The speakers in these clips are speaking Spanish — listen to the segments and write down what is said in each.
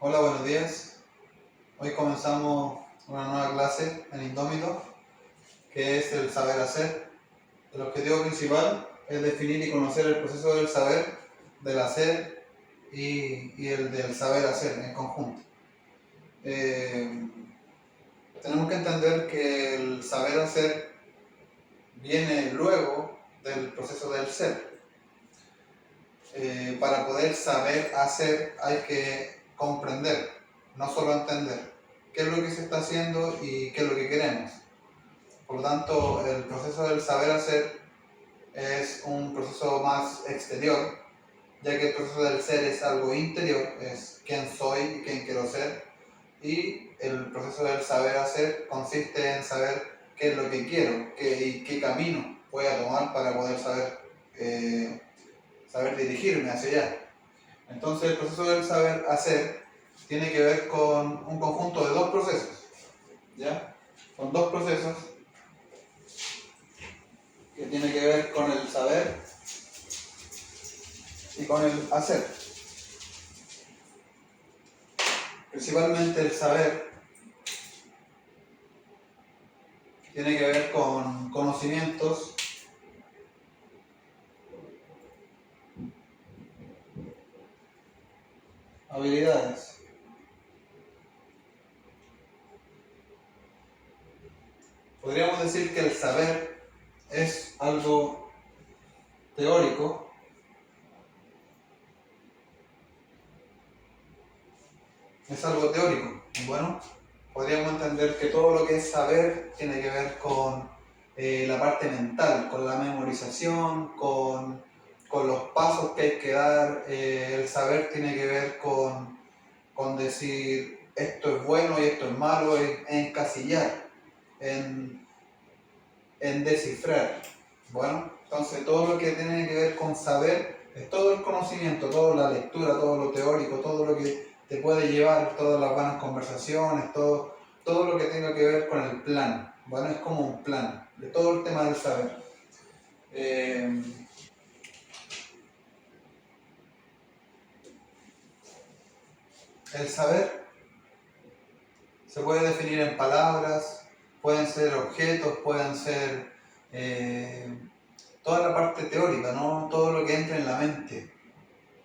Hola, buenos días. Hoy comenzamos una nueva clase en Indómito, que es el saber hacer. El objetivo principal es definir y conocer el proceso del saber, del hacer y el del saber hacer en conjunto. Tenemos que entender que el saber hacer viene luego del proceso del ser. Para poder saber hacer hay que comprender, no solo entender qué es lo que se está haciendo y qué es lo que queremos. Por lo tanto, el proceso del saber hacer es un proceso más exterior, ya que el proceso del ser es algo interior, es quién soy y quién quiero ser, y el proceso del saber hacer consiste en saber qué es lo que quiero y qué camino voy a tomar para poder saber dirigirme hacia allá. Entonces, el proceso del saber hacer tiene que ver con un conjunto de dos procesos, ¿ya? Son dos procesos que tiene que ver con el saber y con el hacer. Principalmente el saber tiene que ver con conocimientos, habilidades. Podríamos decir que el saber es algo teórico, Bueno, podríamos entender que todo lo que es saber tiene que ver con la parte mental, con la memorización, con los pasos que hay que dar. El saber tiene que ver con decir esto es bueno y esto es malo, en encasillar, en descifrar. Bueno, entonces todo lo que tiene que ver con saber es todo el conocimiento, toda la lectura, todo lo teórico, todo lo que te puede llevar, todas las buenas conversaciones, todo lo que tenga que ver con el plan. Bueno, es como un plan de todo el tema del saber. El saber se puede definir en palabras, pueden ser objetos, pueden ser toda la parte teórica, ¿no? Todo lo que entra en la mente.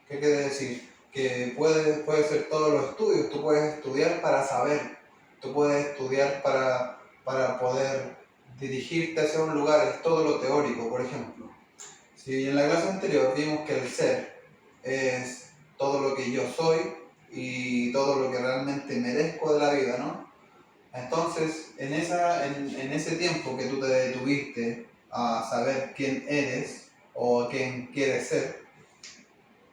¿Qué quiere decir? Que puede ser todos los estudios. Tú puedes estudiar para saber, tú puedes estudiar para poder dirigirte hacia un lugar, es todo lo teórico. Por ejemplo, si en la clase anterior vimos que el ser es todo lo que yo soy y todo lo que realmente merezco de la vida, ¿no? Entonces, en ese tiempo que tú te detuviste a saber quién eres o quién quieres ser,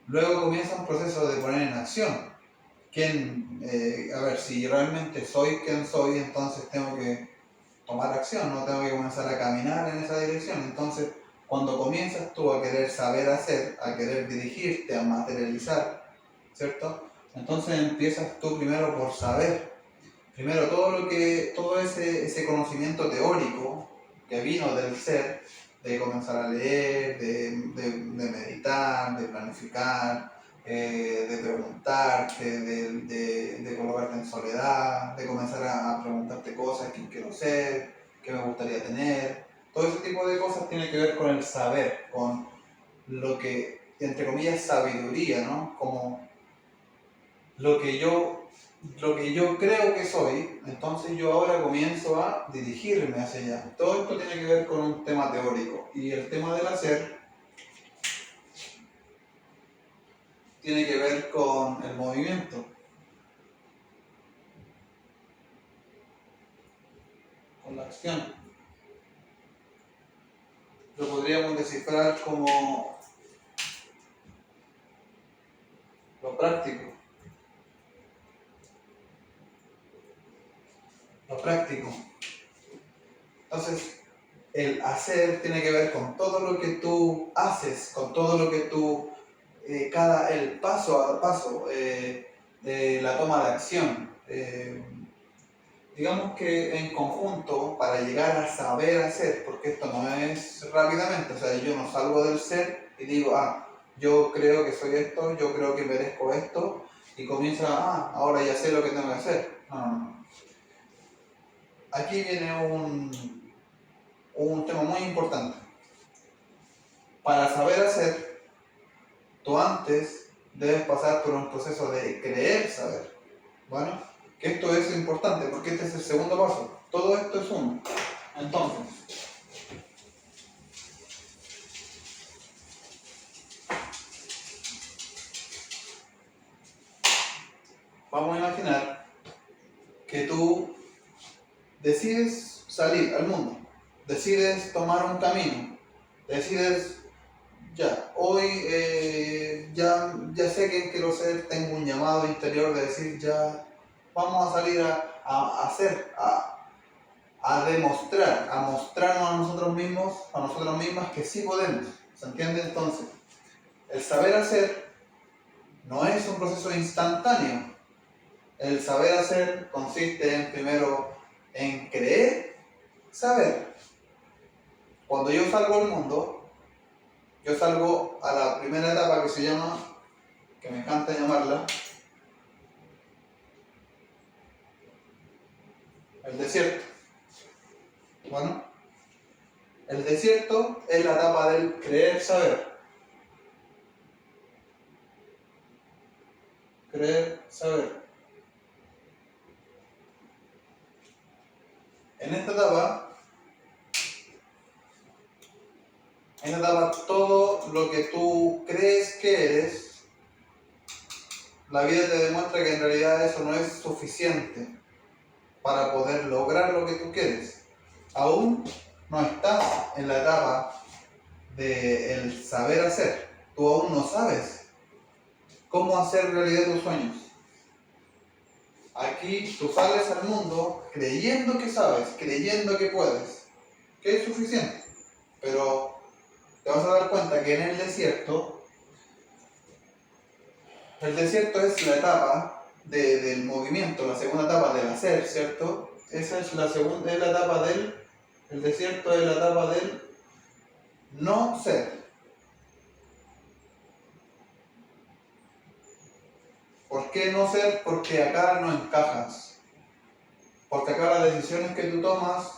luego comienza un proceso de poner en acción. A ver, si realmente soy quien soy, entonces tengo que tomar acción, no tengo que comenzar a caminar en esa dirección. Entonces, cuando comienzas tú a querer saber hacer, a querer dirigirte, a materializar, ¿cierto? Entonces empiezas tú primero por saber. Primero, todo ese conocimiento teórico que vino del ser, de comenzar a leer, de meditar, de planificar, de preguntarte, de colocarte en soledad, de comenzar a preguntarte cosas, quién quiero ser, qué me gustaría tener. Todo ese tipo de cosas tiene que ver con el saber, con lo que, entre comillas, sabiduría, ¿no? Como lo que yo creo que soy, entonces yo ahora comienzo a dirigirme hacia allá. Todo esto tiene que ver con un tema teórico. Y el tema del hacer tiene que ver con el movimiento, con la acción. Lo podríamos descifrar como lo práctico. Lo práctico. Entonces, el hacer tiene que ver con todo lo que tú haces, con todo lo que tú, el paso a paso de la toma de acción. Digamos que en conjunto, para llegar a saber hacer, porque esto no es rápidamente, o sea, yo no salgo del ser y digo, yo creo que soy esto, yo creo que merezco esto, y comienza, ahora ya sé lo que tengo que hacer. No. Aquí viene un tema muy importante. Para saber hacer, tú antes debes pasar por un proceso de creer saber. Bueno, que esto es importante porque este es el segundo paso. Todo esto es uno. Entonces, vamos a imaginar que tú decides salir al mundo, decides tomar un camino, decides, hoy ya sé que quiero ser, tengo un llamado interior de decir, vamos a salir a hacer, a demostrar, a mostrarnos a nosotros mismos, a nosotras mismas que sí podemos. ¿Se entiende? Entonces, el saber hacer no es un proceso instantáneo. El saber hacer consiste en, primero, en creer saber. Cuando yo salgo al mundo, yo salgo a la primera etapa que se llama, que me encanta llamarla, el desierto. Bueno, el desierto es la etapa del creer saber. Creer saber. En esta etapa todo lo que tú crees que eres, la vida te demuestra que en realidad eso no es suficiente para poder lograr lo que tú quieres. Aún no estás en la etapa del saber hacer. Tú aún no sabes cómo hacer realidad tus sueños. Aquí tú sales al mundo creyendo que sabes, creyendo que puedes, que es suficiente. Pero te vas a dar cuenta que en el desierto es la etapa del movimiento, la segunda etapa del hacer, ¿cierto? Esa es la segunda, es la etapa el desierto es la etapa del no ser. ¿Por qué no ser? Porque acá no encajas. Porque acá las decisiones que tú tomas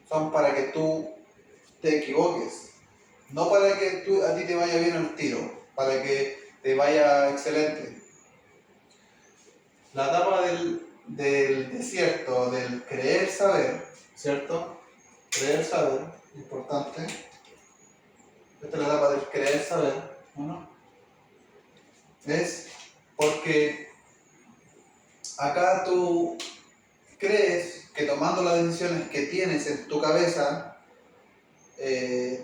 son para que tú te equivoques. No para que a ti te vaya bien el tiro, para que te vaya excelente. La etapa del desierto, del creer saber, ¿cierto? Creer saber, importante. Esta es la etapa del creer saber, ¿no? Es porque acá tú crees que tomando las decisiones que tienes en tu cabeza,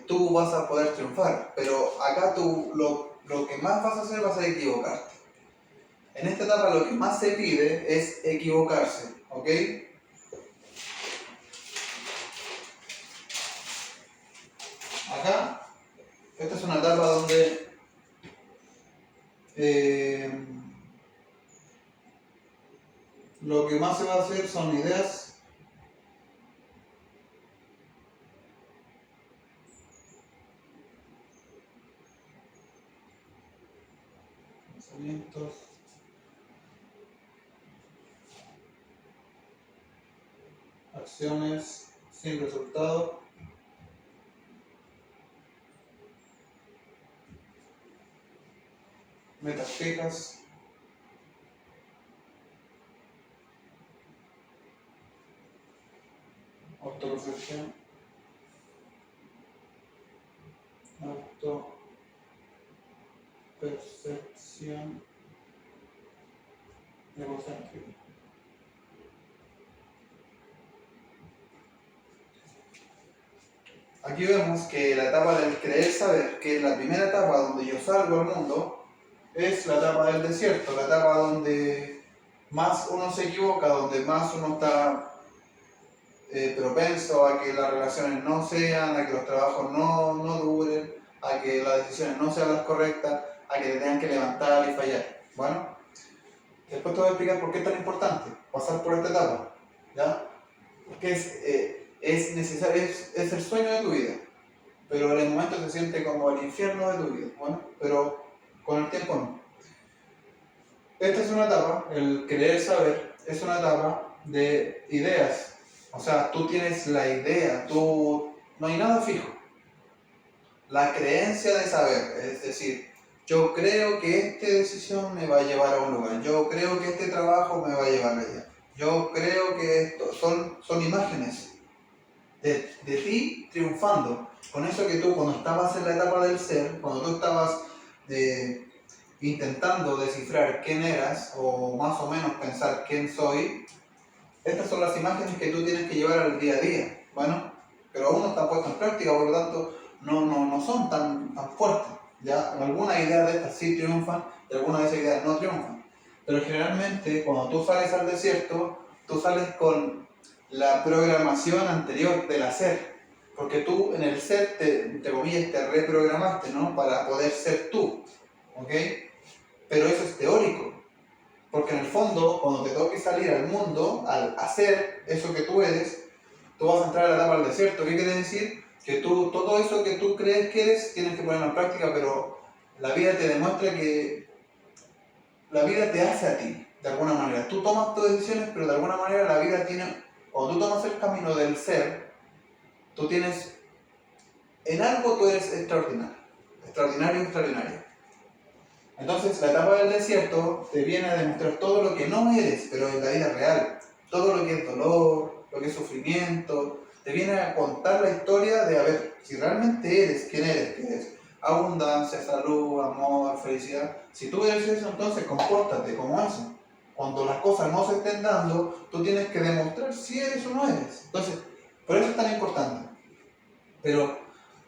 tú vas a poder triunfar, pero acá tú lo que más vas a hacer vas a equivocarte. En esta etapa lo que más se pide es equivocarse, ¿ok? Acá, esta es una etapa donde lo que más se va a hacer son ideas pensamientos, acciones sin resultado, metas fijas, autorreflexión, autopercepción, egocéntrica. Aquí vemos que la etapa del creer saber, que es la primera etapa donde yo salgo al mundo, es la etapa del desierto, la etapa donde más uno se equivoca, donde más uno está propenso a que las relaciones no sean, a que los trabajos no duren, a que las decisiones no sean las correctas, a que te tengan que levantar y fallar. Bueno, después te voy a explicar por qué es tan importante pasar por esta etapa, ¿ya? Porque es necesario, es el sueño de tu vida, pero en el momento se siente como el infierno de tu vida, bueno, pero con el tiempo no. esta es una etapa, el querer saber, es una etapa de ideas. O sea, tú tienes la idea, no hay nada fijo. La creencia de saber, es decir, yo creo que esta decisión me va a llevar a un lugar, yo creo que este trabajo me va a llevar allá, yo creo que esto son imágenes de ti triunfando. Con eso que tú cuando estabas en la etapa del ser, cuando tú estabas intentando descifrar quién eras o más o menos pensar quién soy, estas son las imágenes que tú tienes que llevar al día a día. Bueno, pero aún no están puestas en práctica, por lo tanto no son tan fuertes. ¿Ya? Algunas ideas de estas sí triunfan y algunas de esas ideas no triunfan. Pero generalmente cuando tú sales al desierto, tú sales con la programación anterior del hacer. Porque tú en el ser, te comillas, te reprogramaste, ¿no? Para poder ser tú. ¿Ok? Pero eso es teórico. Porque en el fondo, cuando te toque salir al mundo, al hacer eso que tú eres, tú vas a entrar a la etapa del desierto. ¿Qué quiere decir? Que tú, todo eso que tú crees que eres, tienes que ponerlo en práctica, pero la vida te demuestra que la vida te hace a ti, de alguna manera. Tú tomas tus decisiones, pero de alguna manera la vida tiene, cuando tú tomas el camino del ser, tú tienes, en algo tú eres extraordinario, extraordinario, extraordinario. Entonces, la etapa del desierto te viene a demostrar todo lo que no eres, pero en la vida real. Todo lo que es dolor, lo que es sufrimiento. Te viene a contar la historia de, a ver, si realmente eres, ¿quién eres? ¿Qué eres? Abundancia, salud, amor, felicidad. Si tú eres eso, entonces compórtate como eso. Cuando las cosas no se estén dando, tú tienes que demostrar si eres o no eres. Entonces, por eso es tan importante. Pero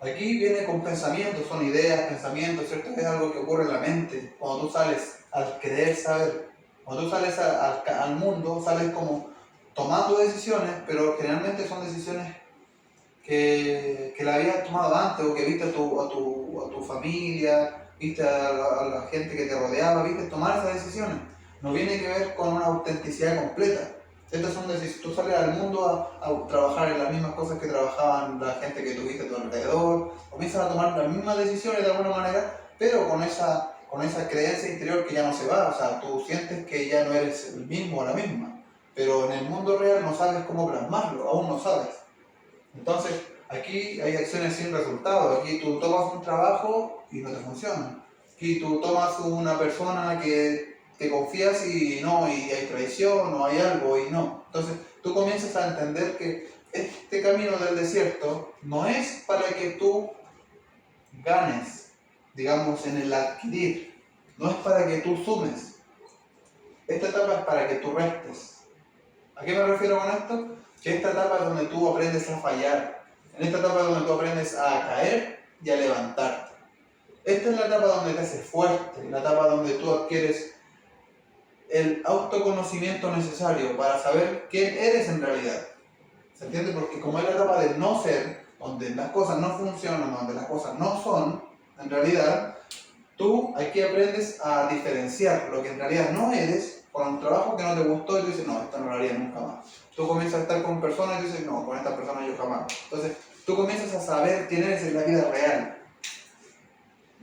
aquí viene con pensamientos, son ideas, pensamientos, ¿cierto? Es algo que ocurre en la mente. Cuando tú sales al querer saber, cuando tú sales al mundo, sales como tomando decisiones, pero generalmente son decisiones que la habías tomado antes o que viste a tu familia, viste a la gente que te rodeaba, viste tomar esas decisiones. No viene que ver con una autenticidad completa. Estas son decisiones, tú sales al mundo a trabajar en las mismas cosas que trabajaban la gente que tuviste a tu alrededor, comienzas a tomar las mismas decisiones de alguna manera, pero con esa creencia interior que ya no se va, o sea, tú sientes que ya no eres el mismo o la misma, pero en el mundo real no sabes cómo plasmarlo, aún no sabes. Entonces, aquí hay acciones sin resultado, aquí tú tomas un trabajo y no te funciona, aquí tú tomas una persona que te confías y no, y hay traición o hay algo y no. Entonces, tú comienzas a entender que este camino del desierto no es para que tú ganes, digamos, en el adquirir, no es para que tú sumes, esta etapa es para que tú restes. ¿A qué me refiero con esto? Que esta etapa es donde tú aprendes a fallar. En esta etapa es donde tú aprendes a caer y a levantarte. Esta es la etapa donde te haces fuerte, la etapa donde tú adquieres el autoconocimiento necesario para saber quién eres en realidad. ¿Se entiende? Porque como es la etapa del no ser, donde las cosas no funcionan, donde las cosas no son, en realidad, tú aquí aprendes a diferenciar lo que en realidad no eres con un trabajo que no te gustó y tú dices, no, esto no lo haría nunca más. Tú comienzas a estar con personas y dices, no, con esta persona yo jamás. Entonces, tú comienzas a saber quién eres en la vida real.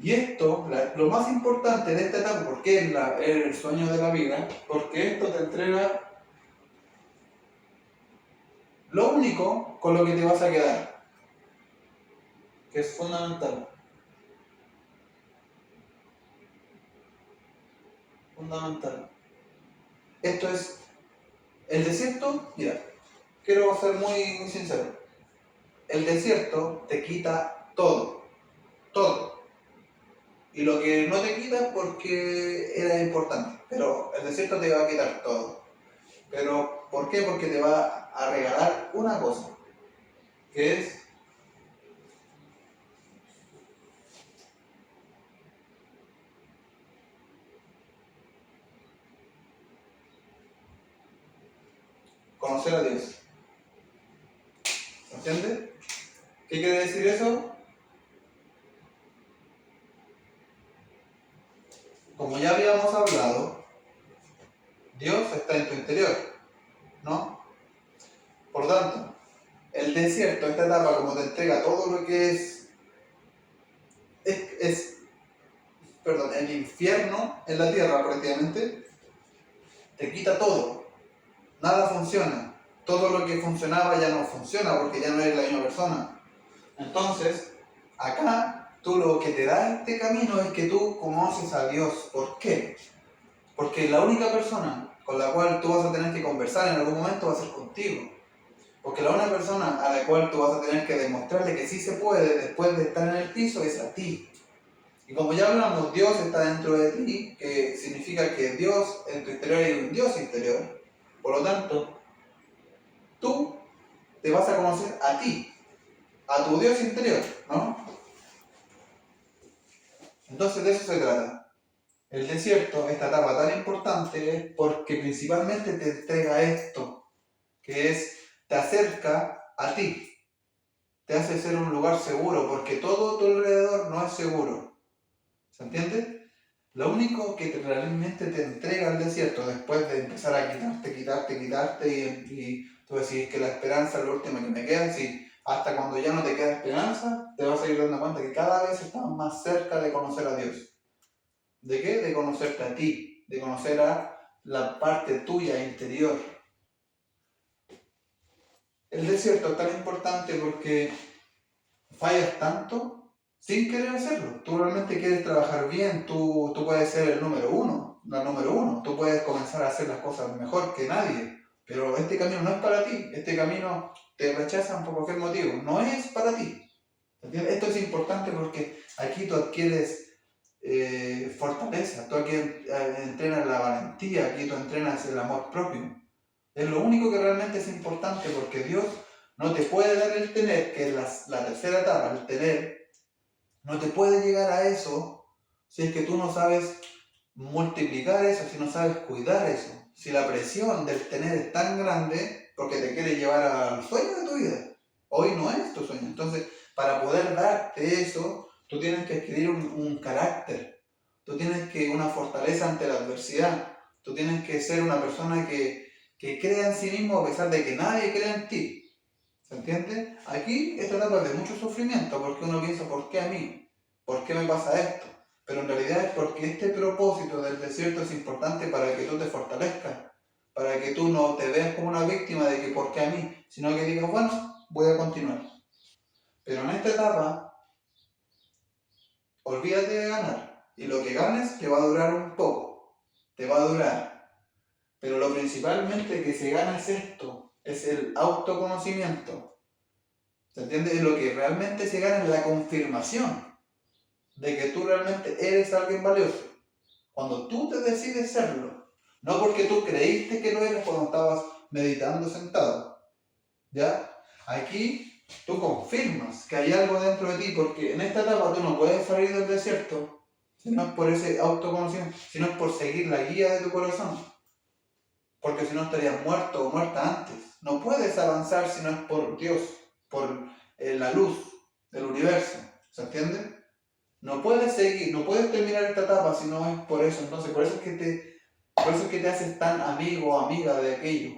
Y esto, lo más importante de esta etapa, porque es el sueño de la vida, porque esto te entrega lo único con lo que te vas a quedar, que es fundamental. Fundamental. Esto es el desierto, mira, quiero ser muy sincero. El desierto te quita todo, todo. Y lo que no te quita porque era importante, pero el desierto te va a quitar todo. Pero, ¿por qué? Porque te va a regalar una cosa, que es conocer a Dios. ¿Entiendes? ¿Qué quiere decir eso? Como ya habíamos hablado, Dios está en tu interior, ¿no? Por tanto, el desierto, esta etapa, como te entrega todo lo que es perdón, el infierno en la tierra prácticamente, te quita todo. Nada funciona. Todo lo que funcionaba ya no funciona porque ya no eres la misma persona. Entonces, acá, tú lo que te da este camino es que tú conoces a Dios. ¿Por qué? Porque la única persona con la cual tú vas a tener que conversar en algún momento va a ser contigo. Porque la única persona a la cual tú vas a tener que demostrarle que sí se puede después de estar en el piso es a ti. Y como ya hablamos, Dios está dentro de ti, que significa que Dios en tu interior hay un Dios interior. Por lo tanto, tú te vas a conocer a ti, a tu Dios interior, ¿no? Entonces de eso se trata. El desierto, esta etapa tan importante, es porque principalmente te entrega esto, que es, te acerca a ti, te hace ser un lugar seguro, porque todo tu alrededor no es seguro. ¿Se entiende? Lo único que realmente te entrega el desierto, después de empezar a quitarte, y tú decís que la esperanza es lo último que me queda, si hasta cuando ya no te queda esperanza, te vas a ir dando cuenta que cada vez estás más cerca de conocer a Dios. ¿De qué? De conocerte a ti, de conocer a la parte tuya interior. El desierto es tan importante porque fallas tanto sin querer hacerlo. Tú realmente quieres trabajar bien, tú puedes ser el número uno, la número uno, tú puedes comenzar a hacer las cosas mejor que nadie, pero este camino no es para ti, este camino te rechazan por cualquier motivo, no es para ti. ¿Entiendes? Esto es importante porque aquí tú adquieres fortaleza, tú aquí entrenas la valentía, aquí tú entrenas el amor propio. Es lo único que realmente es importante porque Dios no te puede dar el tener, que es la tercera etapa, el tener, no te puede llegar a eso si es que tú no sabes multiplicar eso, si no sabes cuidar eso. Si la presión del tener es tan grande porque te quiere llevar al sueño de tu vida. Hoy no es tu sueño. Entonces, para poder darte eso, tú tienes que adquirir un carácter. Tú tienes que una fortaleza ante la adversidad. Tú tienes que ser una persona que crea en sí mismo a pesar de que nadie crea en ti. ¿Se entiende? Aquí esta etapa es de mucho sufrimiento porque uno piensa, ¿por qué a mí? ¿Por qué me pasa esto? Pero en realidad es porque este propósito del desierto es importante para que tú te fortalezcas, para que tú no te veas como una víctima de que ¿por qué a mí? Sino que digas, bueno, voy a continuar. Pero en esta etapa, olvídate de ganar. Y lo que ganes te va a durar un poco. Te va a durar. Pero lo principalmente que se gana es esto, es el autoconocimiento. ¿Se entiende? Lo que realmente se gana es la confirmación de que tú realmente eres alguien valioso. Cuando tú te decides serlo, no porque tú creíste que lo eres cuando estabas meditando sentado, ¿ya? Aquí tú confirmas que hay algo dentro de ti, porque en esta etapa tú no puedes salir del desierto si no es por ese autoconocimiento, si no es por seguir la guía de tu corazón, porque si no estarías muerto o muerta antes. No puedes avanzar si no es por Dios, por la luz del universo, ¿se entiende? No puedes seguir, no puedes terminar esta etapa si no es por eso. Entonces, por eso es que te haces tan amigo o amiga de aquello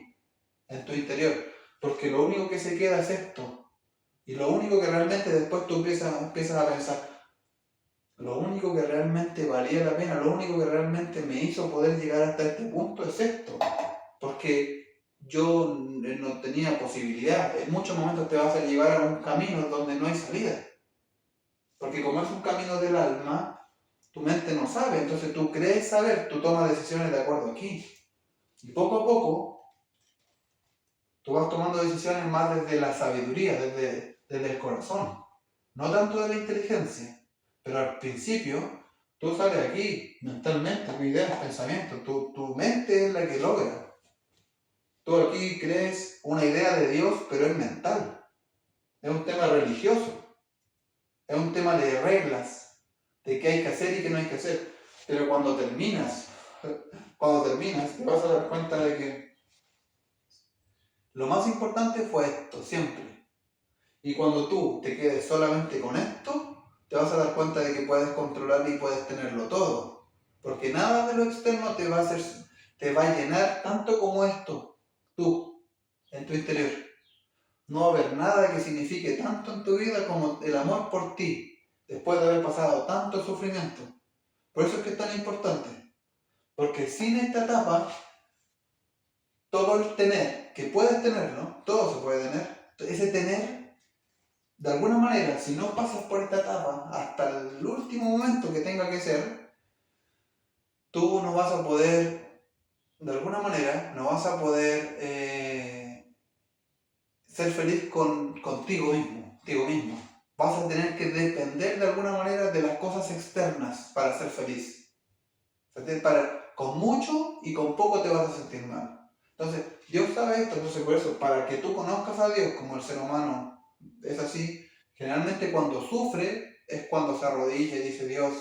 en tu interior. Porque lo único que se queda es esto. Y lo único que realmente después tú empiezas a pensar, lo único que realmente valía la pena, lo único que realmente me hizo poder llegar hasta este punto es esto. Porque yo no tenía posibilidad. En muchos momentos te vas a llevar a un camino donde no hay salida. Porque como es un camino del alma, tu mente no sabe, entonces tú crees saber, tú tomas decisiones de acuerdo aquí. Y poco a poco, tú vas tomando decisiones más desde la sabiduría, desde el corazón, no tanto de la inteligencia. Pero al principio, tú sales aquí mentalmente, tu ideas, pensamientos, tu mente es la que logra. Tú aquí crees una idea de Dios, pero es mental. Es un tema religioso. Es un tema de reglas, de qué hay que hacer y qué no hay que hacer. Pero cuando terminas, te vas a dar cuenta de que lo más importante fue esto, siempre. Y cuando tú te quedes solamente con esto, te vas a dar cuenta de que puedes controlar y puedes tenerlo todo. Porque nada de lo externo te va a llenar tanto como esto, tú, en tu interior. No va a haber nada que signifique tanto en tu vida como el amor por ti, después de haber pasado tanto sufrimiento. Por eso es que es tan importante. Porque sin esta etapa, todo el tener, que puedes tener, ¿no? Todo se puede tener. Ese tener, de alguna manera, si no pasas por esta etapa hasta el último momento que tenga que ser, tú no vas a poder, de alguna manera, no vas a poder ser feliz contigo mismo. Vas a tener que depender de alguna manera de las cosas externas para ser feliz. Con mucho y con poco te vas a sentir mal. Entonces, Dios sabe esto, entonces por eso, para que tú conozcas a Dios como el ser humano es así, generalmente cuando sufre es cuando se arrodilla y dice, Dios,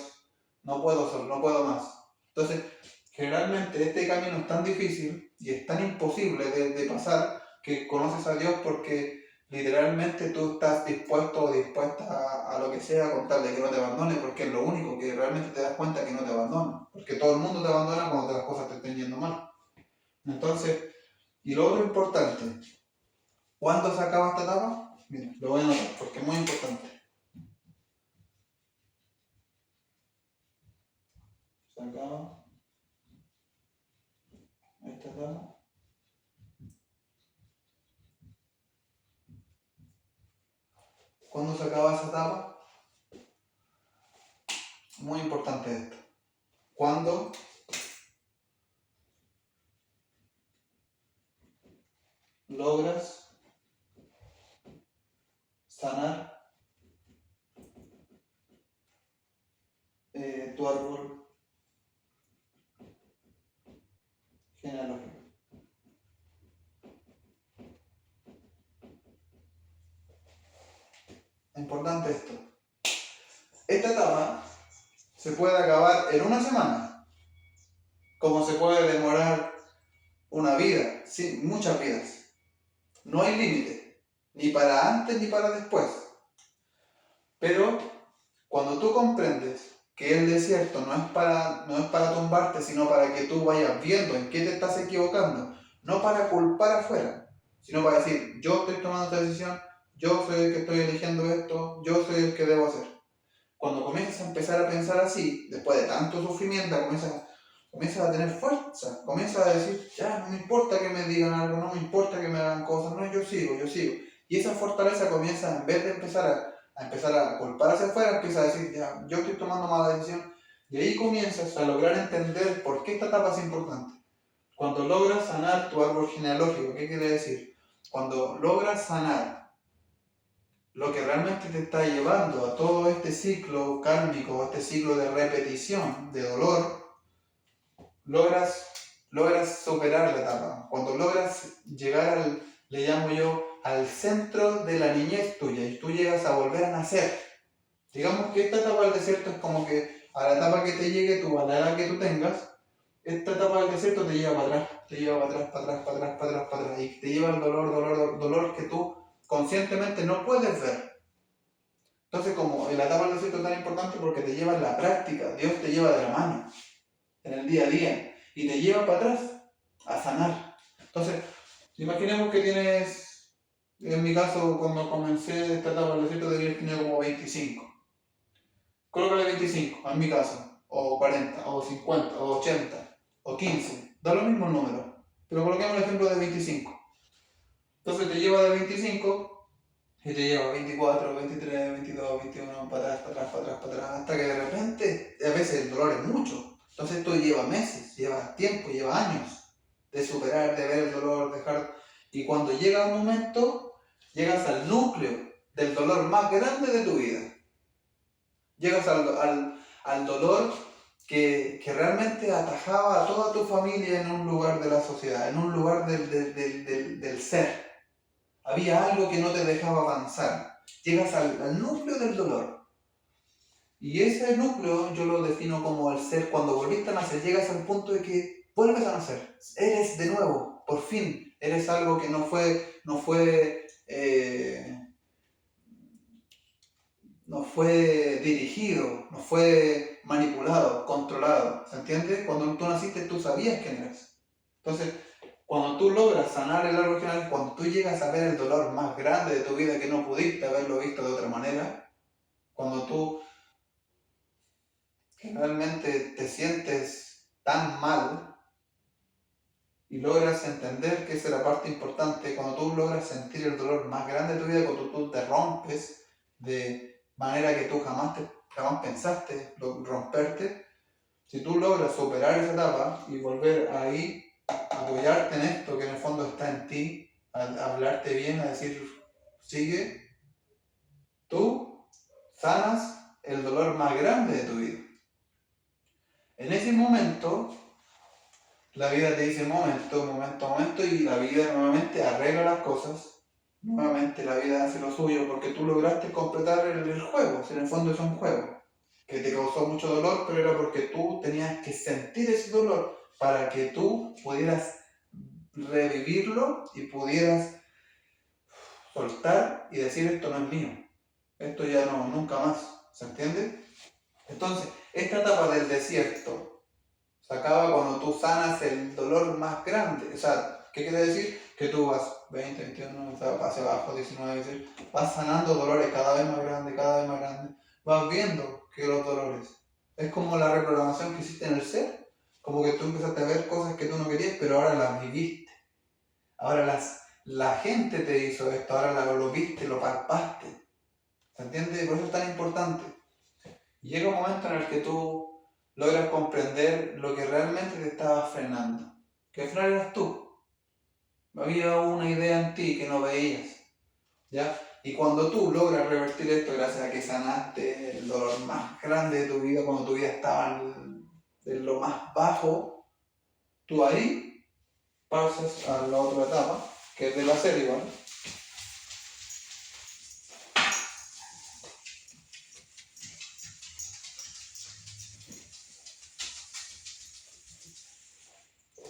no puedo solo, no puedo más. Entonces, generalmente este camino es tan difícil y es tan imposible de pasar que conoces a Dios porque literalmente tú estás dispuesto o dispuesta a lo que sea con tal de que no te abandone, porque es lo único que realmente te das cuenta que no te abandona, porque todo el mundo te abandona cuando las cosas te estén yendo mal. Entonces, y lo otro importante, ¿cuándo se acaba esta etapa? Mira, lo voy a anotar porque es muy importante. Se acaba esta etapa. ¿Cuándo se acaba esa etapa? Muy importante esto. ¿Cuándo logras sanar tu árbol genealógico? Importante esto. Esta etapa se puede acabar en una semana, como se puede demorar una vida, sí, muchas vidas. No hay límite, ni para antes ni para después. Pero cuando tú comprendes que el desierto no es para tumbarte, sino para que tú vayas viendo en qué te estás equivocando, no para culpar afuera, sino para decir, yo estoy tomando esta decisión, yo soy el que estoy eligiendo esto, yo soy el que debo hacer. Cuando comienzas a empezar a pensar así, después de tanto sufrimiento, comienzas a tener fuerza, comienzas a decir, ya, no me importa que me digan algo, no me importa que me hagan cosas, no, yo sigo. Y esa fortaleza comienza, en vez de empezar a culpar hacia afuera, empieza a decir, ya, yo estoy tomando mala decisión. Y ahí comienzas a lograr entender por qué esta etapa es importante. Cuando logras sanar tu árbol genealógico, ¿qué quiere decir? Cuando logras sanar lo que realmente te está llevando a todo este ciclo kármico, este ciclo de repetición, de dolor, logras superar la etapa. Cuando logras llegar le llamo yo, al centro de la niñez tuya y tú llegas a volver a nacer. Digamos que esta etapa del desierto es como que a la etapa que te llegue tú, a la edad que tú tengas, esta etapa del desierto te lleva para atrás, te lleva para atrás, para atrás, para atrás, para atrás, para atrás, y te lleva el dolor que tú conscientemente no puedes ver. Entonces, como la etapa del desierto es tan importante porque te lleva en la práctica, Dios te lleva de la mano, en el día a día, y te lleva para atrás a sanar. Entonces, imaginemos que tienes, en mi caso, cuando comencé esta etapa del desierto, debía tener como 25. Colócale 25, en mi caso, o 40, o 50, o 80, o 15, da lo mismo el número, pero coloquemos el ejemplo de 25. Entonces te lleva de 25 y te lleva 24, 23, 22, 21, para atrás, para atrás, para atrás, para atrás, hasta que de repente, a veces el dolor es mucho. Entonces esto lleva meses, lleva tiempo, lleva años de superar, de ver el dolor, dejar. Y cuando llega un momento, llegas al núcleo del dolor más grande de tu vida. Llegas al dolor que realmente atajaba a toda tu familia en un lugar de la sociedad, en un lugar del ser. Había algo que no te dejaba avanzar. Llegas al núcleo del dolor. Y ese núcleo yo lo defino como el ser. Cuando volviste a nacer, llegas al punto de que vuelves a nacer. Eres de nuevo, por fin. Eres algo que no fue dirigido, no fue manipulado, controlado. ¿Se entiende? Cuando tú naciste, tú sabías quién eras. Entonces, cuando tú logras sanar el árbol genealógico, cuando tú llegas a ver el dolor más grande de tu vida que no pudiste haberlo visto de otra manera, cuando tú realmente te sientes tan mal y logras entender que esa es la parte importante, cuando tú logras sentir el dolor más grande de tu vida, cuando tú te rompes de manera que tú jamás pensaste romperte, si tú logras superar esa etapa y volver ahí, apoyarte en esto que en el fondo está en ti, a hablarte bien, a decir, sigue, tú sanas el dolor más grande de tu vida. En ese momento, la vida te dice momento, y la vida nuevamente arregla las cosas. Nuevamente la vida hace lo suyo porque tú lograste completar el juego. Si en el fondo es un juego que te causó mucho dolor, pero era porque tú tenías que sentir ese dolor para que tú pudieras revivirlo y pudieras soltar y decir esto no es mío. Esto ya no, nunca más. ¿Se entiende? Entonces, esta etapa del desierto se acaba cuando tú sanas el dolor más grande. O sea, ¿qué quiere decir? Que tú vas 20, 21, hacia abajo, 19, 18, vas sanando dolores cada vez más grandes, vas viendo que los dolores. Es como la reprogramación que hiciste en el ser, como que tú empezaste a ver cosas que tú no querías, pero ahora las viviste. Ahora la gente te hizo esto, ahora lo viste, lo palpaste. ¿Se entiende? Por eso es tan importante. Llega un momento en el que tú logras comprender lo que realmente te estaba frenando. Que al final eras tú. Había una idea en ti que no veías. ¿Ya? Y cuando tú logras revertir esto gracias a que sanaste el dolor más grande de tu vida, cuando tu vida estaba en lo más bajo, tú ahí pasas a la otra etapa, que es del hacer igual.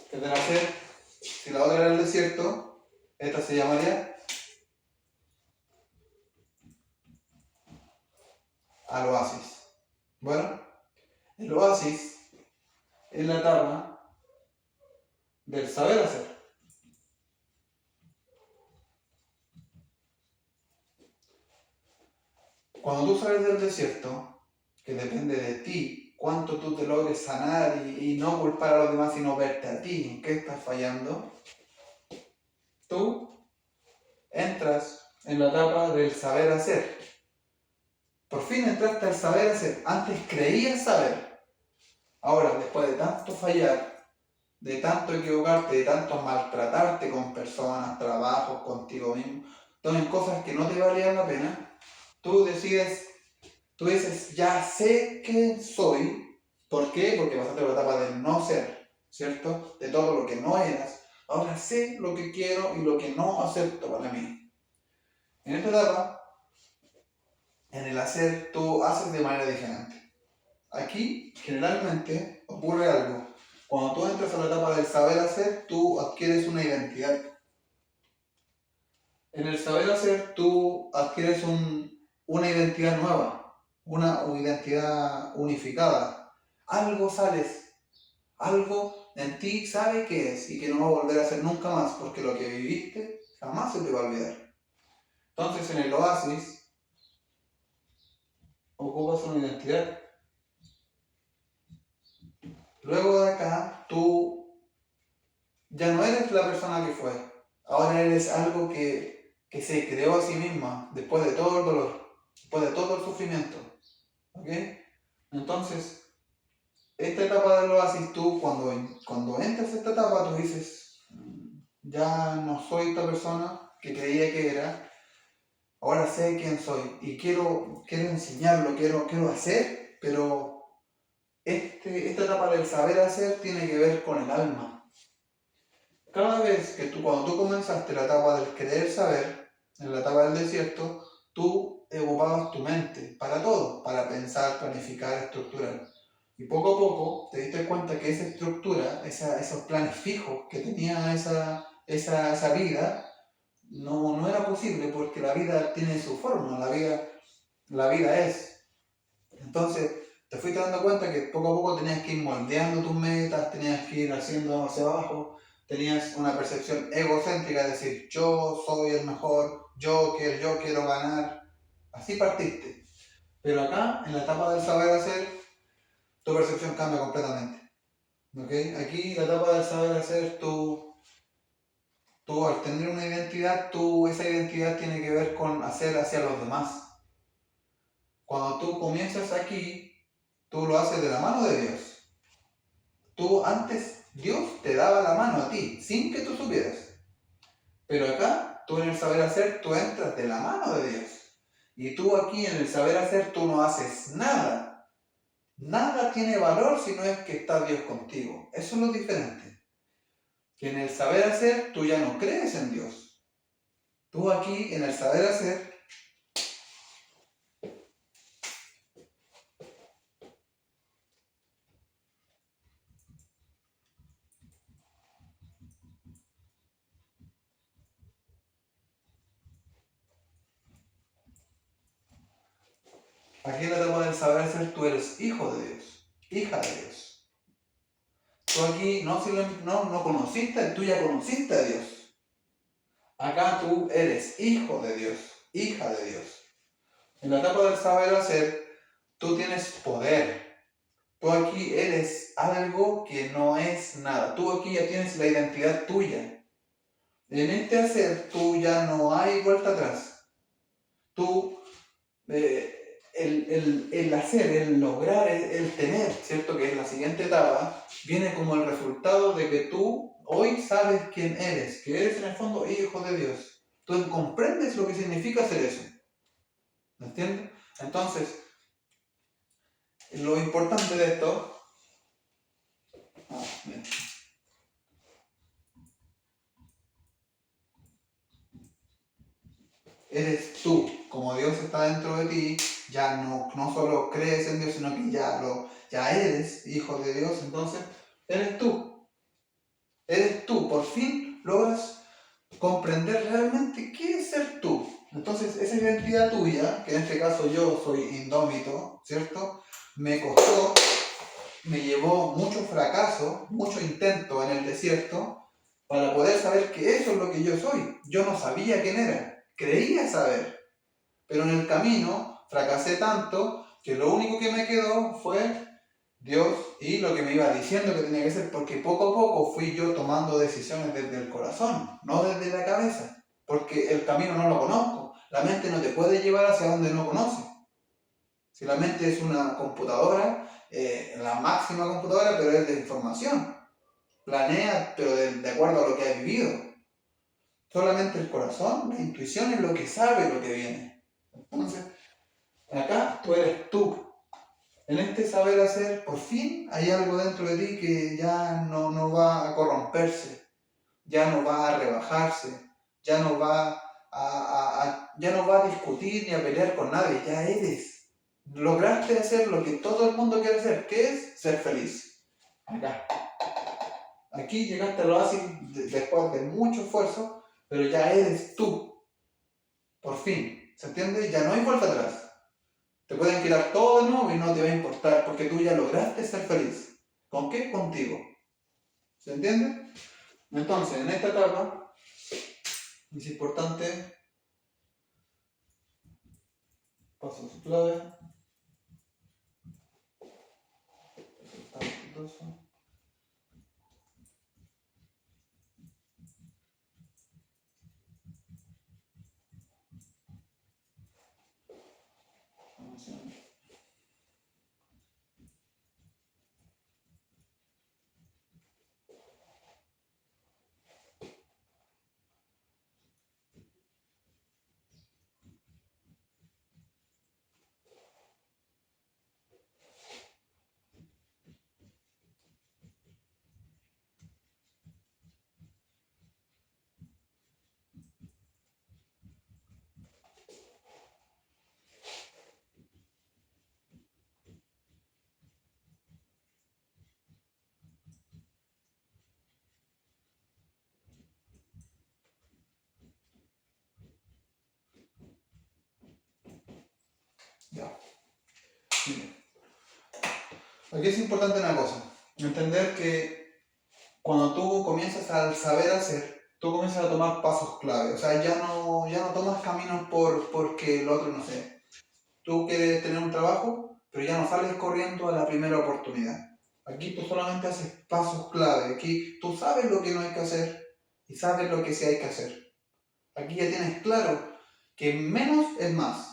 Que es del hacer, si la otra era el desierto, esta se llamaría al oasis. Bueno, el oasis es la etapa del saber hacer. Cuando tú sales del desierto, que depende de ti, cuánto tú te logres sanar y no culpar a los demás, sino verte a ti, en qué estás fallando, tú entras en la etapa del saber hacer. Por fin entraste al saber hacer. Antes creías saber. Ahora, después de tanto fallar, de tanto equivocarte, de tanto maltratarte con personas, trabajos, contigo mismo, todo en cosas que no te valían la pena, tú dices, ya sé quién soy. ¿Por qué? Porque pasaste por la etapa del no ser, ¿cierto? De todo lo que no eras. Ahora sé lo que quiero y lo que no acepto para mí. En esta etapa, en el hacer, tú haces de manera diferente. Aquí, generalmente, ocurre algo. Cuando tú entras a la etapa del saber hacer, tú adquieres una identidad. En el saber hacer, tú adquieres una identidad nueva, una identidad unificada. Algo sales, algo en ti sabe qué es y que no va a volver a hacer nunca más, porque lo que viviste jamás se te va a olvidar. Entonces, en el oasis, ocupas una identidad. Luego de acá, tú ya no eres la persona que fue. Ahora eres algo que se creó a sí misma después de todo el dolor, después de todo el sufrimiento. ¿Ok? Entonces, esta etapa del oasis, tú cuando entras a esta etapa, tú dices, ya no soy esta persona que creía que era, ahora sé quién soy y quiero enseñarlo, quiero hacer, pero esta etapa del saber hacer tiene que ver con el alma. Cada vez que cuando tú comenzaste la etapa del querer saber, en la etapa del desierto, tú ocupabas tu mente para todo, para pensar, planificar, estructurar. Y poco a poco te diste cuenta que esa estructura, esos planes fijos que tenía esa vida, no era posible porque la vida tiene su forma, la vida es. Entonces, te fuiste dando cuenta que poco a poco tenías que ir moldeando tus metas, tenías que ir haciendo hacia abajo, tenías una percepción egocéntrica, de decir, yo soy el mejor, yo quiero ganar. Así partiste. Pero acá, en la etapa del saber hacer, tu percepción cambia completamente. ¿Okay? Aquí, la etapa del saber hacer, tú Tú al tener una identidad, esa identidad tiene que ver con hacer hacia los demás. Cuando tú comienzas aquí, tú lo haces de la mano de Dios. Tú antes, Dios te daba la mano a ti, sin que tú supieras. Pero acá, tú en el saber hacer, tú entras de la mano de Dios. Y tú aquí en el saber hacer, tú no haces nada. Nada tiene valor si no es que está Dios contigo. Eso es lo diferente. Que en el saber hacer, tú ya no crees en Dios. Tú aquí en el saber hacer, aquí en la etapa del saber hacer, tú eres hijo de Dios, hija de Dios. Tú aquí no conociste, tú ya conociste a Dios. Acá tú eres hijo de Dios, hija de Dios. En la etapa del saber hacer, tú tienes poder. Tú aquí eres algo que no es nada. Tú aquí ya tienes la identidad tuya. En este hacer, tú ya no hay vuelta atrás. Tú, el hacer, el lograr, el tener, ¿cierto? Que es la siguiente etapa, viene como el resultado de que tú hoy sabes quién eres, que eres en el fondo hijo de Dios. Tú comprendes lo que significa ser eso. ¿Me entiendes? Entonces, lo importante de esto... eres tú, como Dios está dentro de ti, ya no solo crees en Dios, sino que ya eres hijo de Dios, entonces eres tú. Eres tú, por fin logras comprender realmente qué es ser tú. Entonces esa identidad tuya, que en este caso yo soy indómito, ¿cierto? Me costó, me llevó mucho fracaso, mucho intento en el desierto, para poder saber que eso es lo que yo soy. Yo no sabía quién era, creía saber, pero en el camino fracasé tanto que lo único que me quedó fue Dios y lo que me iba diciendo que tenía que ser, porque poco a poco fui yo tomando decisiones desde el corazón, no desde la cabeza, porque el camino no lo conozco. La mente no te puede llevar hacia donde no conoce. Si la mente es una computadora, la máxima computadora, pero es de información. Planea, pero de acuerdo a lo que ha vivido. Solamente el corazón, la intuición es lo que sabe lo que viene. Entonces, acá tú eres tú. En este saber hacer, por fin hay algo dentro de ti que ya no va a corromperse, ya no va a rebajarse, ya no va ya no va a discutir ni a pelear con nadie, ya eres. Lograste hacer lo que todo el mundo quiere hacer, que es ser feliz. Acá. Aquí llegaste al oasis después de mucho esfuerzo, pero ya eres tú. Por fin. ¿Se entiende? Ya no hay vuelta atrás. Te pueden quitar todo de nuevo y no te va a importar porque tú ya lograste ser feliz. ¿Con qué? Contigo. ¿Se entiende? Entonces, en esta etapa es importante, paso su clave, ya. Miren. Aquí es importante una cosa, entender que cuando tú comienzas al saber hacer, tú comienzas a tomar pasos clave. O sea, ya no tomas caminos porque el otro, no sé. Tú quieres tener un trabajo, pero ya no sales corriendo a la primera oportunidad. Aquí tú solamente haces pasos clave. Aquí tú sabes lo que no hay que hacer, y sabes lo que sí hay que hacer. Aquí ya tienes claro que menos es más.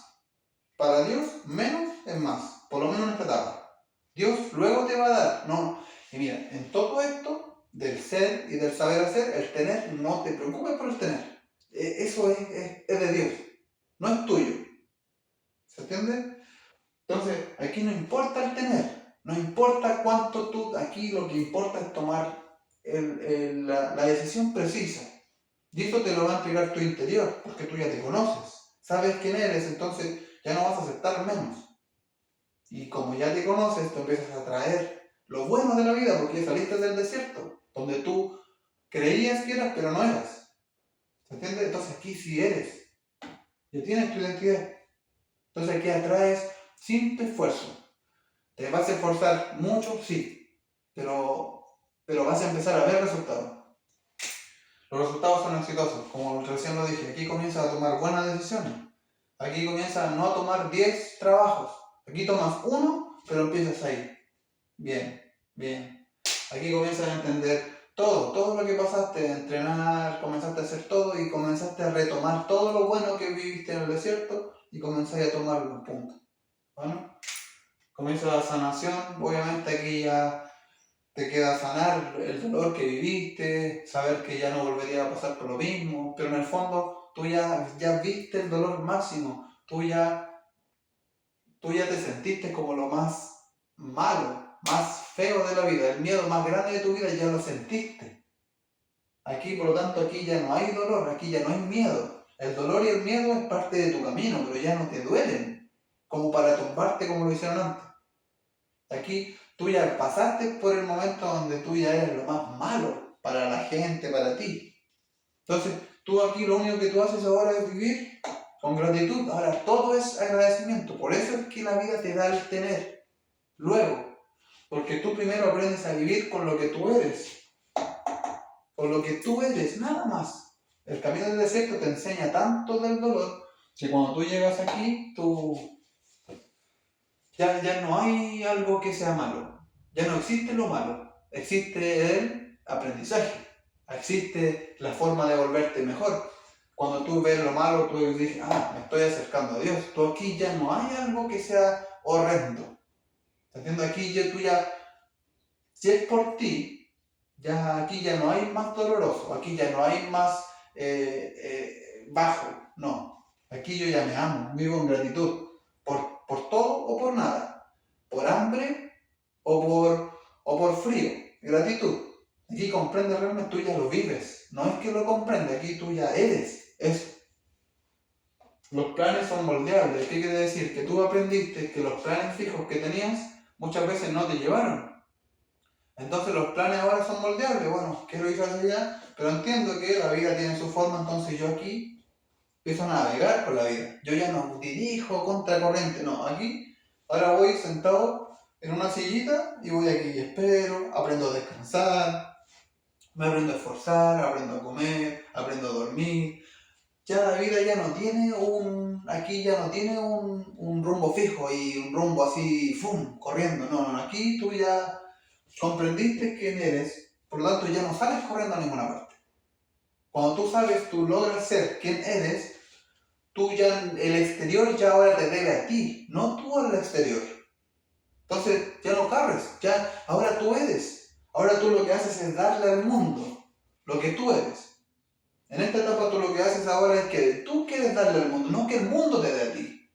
Para Dios, menos es más, por lo menos en esta etapa. Dios luego te va a dar, no. Y mira, en todo esto, del ser y del saber hacer, el tener, no te preocupes por el tener. Eso es de Dios, no es tuyo. ¿Se entiende? Entonces, aquí no importa el tener, no importa cuánto tú, aquí lo que importa es tomar la decisión precisa. Y esto te lo va a entregar tu interior, porque tú ya te conoces, sabes quién eres, entonces ya no vas a aceptar menos. Y como ya te conoces, tú empiezas a traer lo bueno de la vida, porque ya saliste del desierto, donde tú creías que eras, pero no eras. ¿Se entiende? Entonces aquí sí eres. Ya tienes tu identidad. Entonces aquí atraes sin tu esfuerzo. ¿Te vas a esforzar mucho? Sí. Pero vas a empezar a ver resultados. Los resultados son exitosos, como recién lo dije. Aquí comienzas a tomar buenas decisiones. Aquí comienzas no a tomar 10 trabajos. Aquí tomas uno, pero empiezas ahí. Bien, bien. Aquí comienzas a entender todo lo que pasaste, a entrenar, comenzaste a hacer todo y comenzaste a retomar todo lo bueno que viviste en el desierto y comenzaste a tomarlo en punto. Bueno, comienza la sanación. Obviamente aquí ya te queda sanar el dolor que viviste, saber que ya no volvería a pasar por lo mismo, pero en el fondo tú ya viste el dolor máximo, tú ya te sentiste como lo más malo, más feo de la vida, el miedo más grande de tu vida ya lo sentiste. Aquí, por lo tanto, aquí ya no hay dolor, aquí ya no hay miedo. El dolor y el miedo es parte de tu camino, pero ya no te duelen, como para tumbarte como lo hicieron antes. Aquí tú ya pasaste por el momento donde tú ya eres lo más malo para la gente, para ti. Entonces, tú aquí lo único que tú haces ahora es vivir con gratitud. Ahora, todo es agradecimiento. Por eso es que la vida te da el tener. Luego, porque tú primero aprendes a vivir con lo que tú eres. Con lo que tú eres, nada más. El camino del desierto te enseña tanto del dolor que cuando tú llegas aquí, ya no hay algo que sea malo. Ya no existe lo malo. Existe el aprendizaje. Existe la forma de volverte mejor. Cuando tú ves lo malo, tú dices, me estoy acercando a Dios. Tú aquí ya no hay algo que sea horrendo. ¿Entiendes? Aquí si es por ti, ya aquí ya no hay más doloroso. Aquí ya no hay más bajo. No. Aquí yo ya me amo, vivo en gratitud. Por todo o por nada. Por hambre o por frío. Gratitud. Aquí comprendes realmente, tú ya lo vives. No es que lo comprendes, aquí tú ya eres eso. Los planes son moldeables. ¿Qué quiere decir? Que tú aprendiste que los planes fijos que tenías muchas veces no te llevaron. Entonces los planes ahora son moldeables. Bueno, quiero ir hacia allá, pero entiendo que la vida tiene su forma, entonces yo aquí empiezo a navegar por la vida. Yo ya no dirijo contracorriente, no. Aquí, ahora voy sentado en una sillita y voy aquí, espero, aprendo a descansar, me aprendo a esforzar, aprendo a comer, aprendo a dormir. Ya la vida ya no tiene aquí ya no tiene un rumbo fijo y un rumbo así, ¡fum!, corriendo. No, aquí tú ya comprendiste quién eres, por lo tanto ya no sales corriendo a ninguna parte. Cuando tú sabes, tú logras ser quien eres, tú ya, el exterior ya ahora te debe a ti, no tú al exterior. Entonces ya no corres, ya ahora tú eres. Ahora tú lo que haces es darle al mundo lo que tú eres. En esta etapa tú lo que haces ahora es que tú quieres darle al mundo, no que el mundo te dé a ti.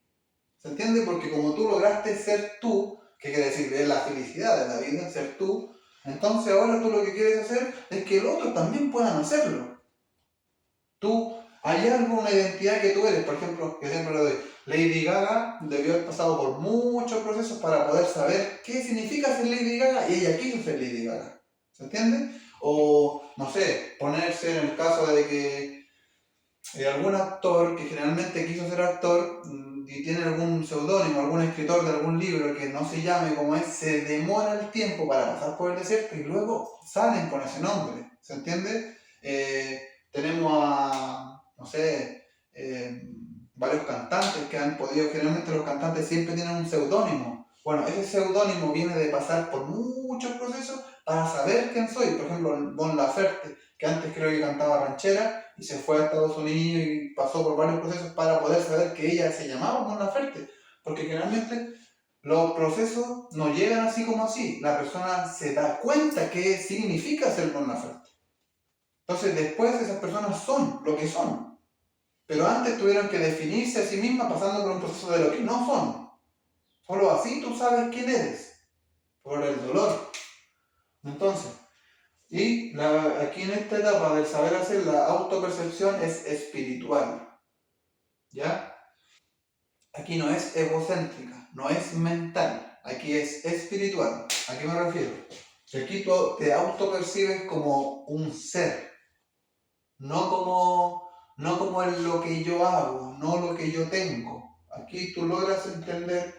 ¿Se entiende? Porque como tú lograste ser tú, ¿qué quiere decir? Es la felicidad de la vida, ser tú. Entonces ahora tú lo que quieres hacer es que los otros también puedan hacerlo. Hay algo, una identidad que tú eres, por ejemplo, que siempre lo doy. Lady Gaga debió haber pasado por muchos procesos para poder saber qué significa ser Lady Gaga y ella quiso ser Lady Gaga. ¿Se entiende? O, no sé, ponerse en el caso de que algún actor que generalmente quiso ser actor y tiene algún seudónimo, algún escritor de algún libro que no se llame como es, se demora el tiempo para pasar por el desierto y luego salen con ese nombre. ¿Se entiende? Tenemos a, no sé, varios cantantes que han podido, generalmente los cantantes siempre tienen un seudónimo. Bueno, ese seudónimo viene de pasar por muchos procesos para saber quién soy. Por ejemplo, Bon Laferte, que antes creo que cantaba ranchera y se fue a Estados Unidos y pasó por varios procesos para poder saber que ella se llamaba Mon Laferte, porque generalmente los procesos no llegan así como así, la persona se da cuenta qué significa ser Mon Laferte. Entonces después esas personas son lo que son, pero antes tuvieron que definirse a sí mismas pasando por un proceso de lo que no son. Solo así tú sabes quién eres, por el dolor. Entonces, aquí en esta etapa del saber hacer, la autopercepción es espiritual. ¿Ya? Aquí no es egocéntrica, no es mental, aquí es espiritual. ¿A qué me refiero? Que aquí tú te autopercibes como un ser, no como lo que yo hago, no lo que yo tengo. Aquí tú logras entender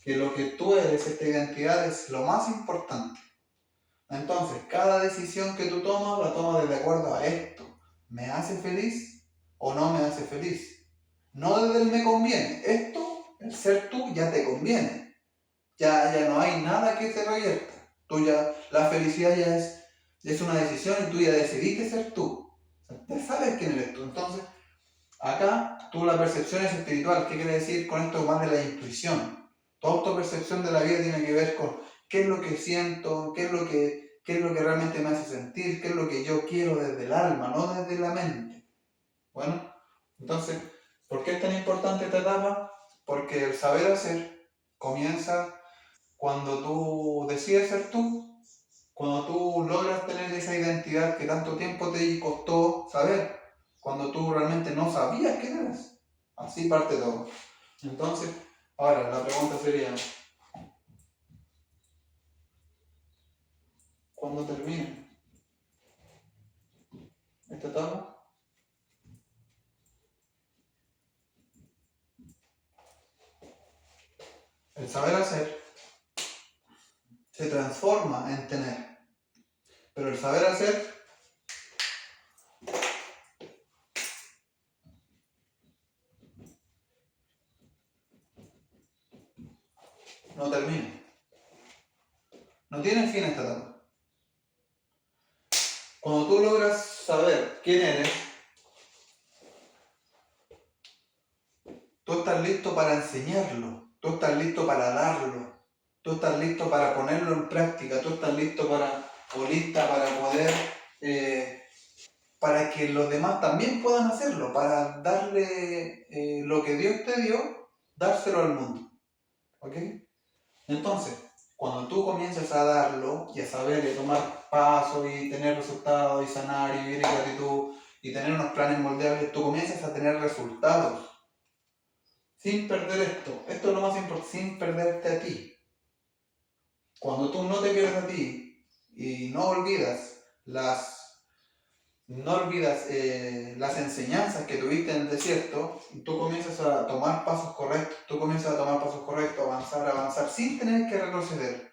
que lo que tú eres, esta identidad, es lo más importante. Entonces, cada decisión que tú tomas, la tomas de acuerdo a esto. ¿Me hace feliz o no me hace feliz? No desde el me conviene. Esto, el ser tú, ya te conviene. Ya no hay nada que te revierta. La felicidad es una decisión y tú ya decidiste ser tú. O sea, ya sabes quién eres tú. Entonces, acá la percepción es espiritual. ¿Qué quiere decir con esto? Más de la intuición. Tu autopercepción de la vida tiene que ver con qué es lo que siento, qué es lo que realmente me hace sentir, qué es lo que yo quiero desde el alma, no desde la mente. Bueno, entonces, ¿por qué es tan importante esta etapa? Porque el saber hacer comienza cuando tú decides ser tú, cuando tú logras tener esa identidad que tanto tiempo te costó saber, cuando tú realmente no sabías quién eras. Así parte todo. Entonces, ahora la pregunta sería, ¿cuándo termina esta etapa? El saber hacer se transforma en tener, pero el saber hacer no termina. No tiene fin esta etapa. Cuando tú logras saber quién eres, tú estás listo para enseñarlo, tú estás listo para darlo, tú estás listo para ponerlo en práctica, tú estás listo o lista para poder, para que los demás también puedan hacerlo, para darle lo que Dios te dio, dárselo al mundo. ¿Ok? Entonces, cuando tú comienzas a darlo y a saber y a tomar pasos y tener resultados y sanar y vivir en gratitud y tener unos planes moldeables, tú comienzas a tener resultados. Sin perder esto. Esto es lo más importante, sin perderte a ti. Cuando tú no te pierdes a ti y no olvidas las enseñanzas que tuviste en el desierto, tú comienzas a tomar pasos correctos, avanzar, sin tener que retroceder.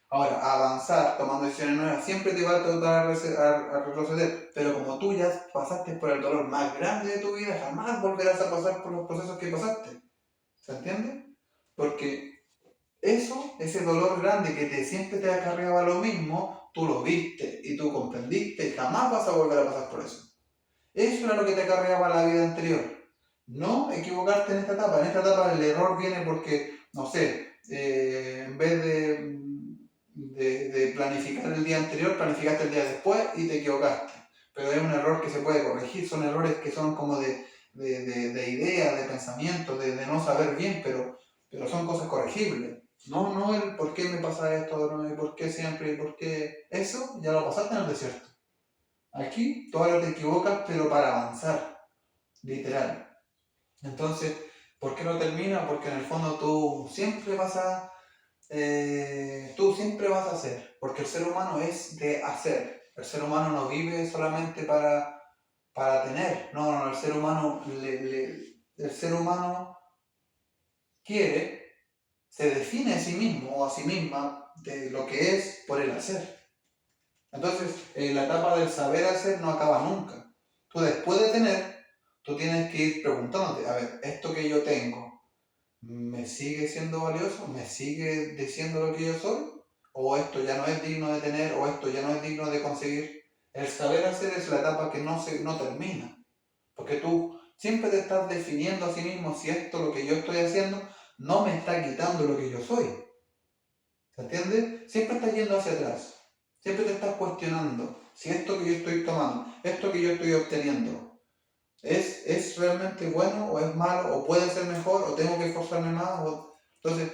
Ahora, avanzar, tomando decisiones nuevas, siempre te va a tratar a retroceder, pero como tú ya pasaste por el dolor más grande de tu vida, jamás volverás a pasar por los procesos que pasaste. ¿Se entiende? Porque ese dolor grande siempre te acarreaba lo mismo, tú lo viste y tú comprendiste y jamás vas a volver a pasar por eso. Eso era lo que te acarreaba la vida anterior. No equivocarte en esta etapa. En esta etapa el error viene porque, no sé, en vez de planificar el día anterior, planificaste el día después y te equivocaste. Pero es un error que se puede corregir, son errores que son como de idea, de pensamiento, de no saber bien, pero son cosas corregibles. No el por qué me pasa esto, no el por qué siempre, y por qué. Eso ya lo pasaste en el desierto. Aquí tú ahora te equivocas, pero para avanzar, literal. Entonces, ¿por qué no termina? Porque en el fondo tú siempre vas a hacer, porque el ser humano es de hacer. El ser humano no vive solamente para tener. No, el ser humano el ser humano quiere, se define a sí mismo o a sí misma de lo que es por el hacer. Entonces, la etapa del saber hacer no acaba nunca. Tú después de tener, tú tienes que ir preguntándote, a ver, esto que yo tengo, ¿me sigue siendo valioso? ¿Me sigue diciendo lo que yo soy? ¿O esto ya no es digno de tener? ¿O esto ya no es digno de conseguir? El saber hacer es la etapa que no termina. Porque tú siempre te estás definiendo a sí mismo si esto, lo que yo estoy haciendo, no me está quitando lo que yo soy. ¿Se entiende? Siempre estás yendo hacia atrás. Siempre te estás cuestionando si esto que yo estoy tomando, esto que yo estoy obteniendo, ¿es realmente bueno o es malo? ¿O puede ser mejor? ¿O tengo que esforzarme más? Entonces,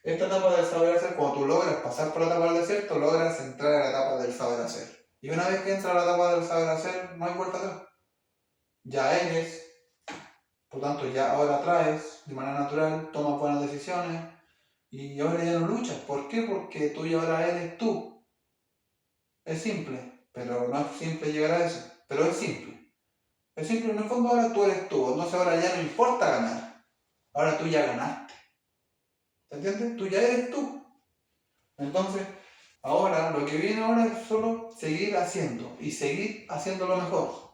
esta etapa del saber hacer, cuando tú logras pasar por la etapa del desierto, logras entrar a la etapa del saber hacer. Y una vez que entras a la etapa del saber hacer, no hay vuelta atrás. Ya eres, por tanto, ya ahora traes de manera natural, tomas buenas decisiones y ahora ya no luchas. ¿Por qué? Porque tú y ahora eres tú. Es simple, pero no es simple llegar a eso, pero es simple. Es simple, en el fondo ahora tú eres tú, entonces ahora ya no importa ganar. Ahora tú ya ganaste. ¿Te entiendes? Tú ya eres tú. Entonces, ahora lo que viene ahora es solo seguir haciendo y seguir haciendo lo mejor.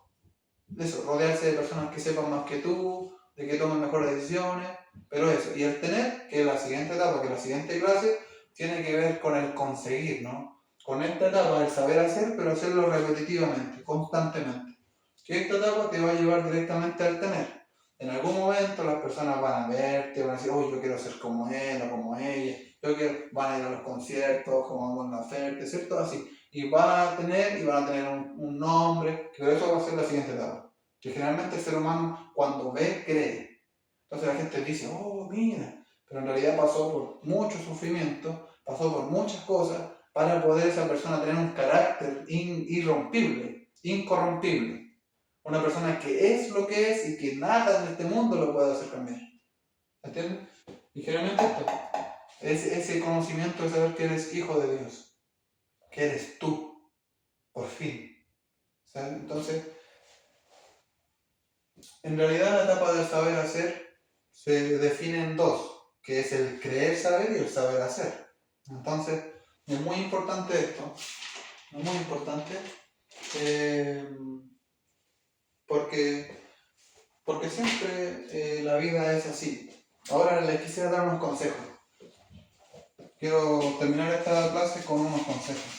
De eso, rodearse de personas que sepan más que tú, de que tomen mejores decisiones, pero eso. Y el tener, que la siguiente etapa, que la siguiente clase, tiene que ver con el conseguir, ¿no? Con esta etapa del saber hacer, pero hacerlo repetitivamente, constantemente. Que esta etapa te va a llevar directamente al tener. En algún momento las personas van a verte, van a decir, oh, yo quiero ser como él o como ella, van a ir a los conciertos, como Mon Laferte, ¿cierto? Así. Y van a tener, un nombre, que eso va a ser la siguiente etapa. Que generalmente el ser humano cuando ve, cree. Entonces la gente dice, oh, mira, pero en realidad pasó por mucho sufrimiento, pasó por muchas cosas para poder esa persona tener un carácter irrompible, incorrompible. Una persona que es lo que es y que nada en este mundo lo puede hacer cambiar. ¿Entiendes? Y generalmente esto es ese conocimiento de saber que eres hijo de Dios, que eres tú, por fin. ¿Sabes? Entonces, en realidad la etapa del saber hacer se define en dos, que es el creer saber y el saber hacer. Entonces, es muy importante esto, es muy importante, porque siempre la vida es así. Ahora les quisiera dar unos consejos. Quiero terminar esta clase con unos consejos.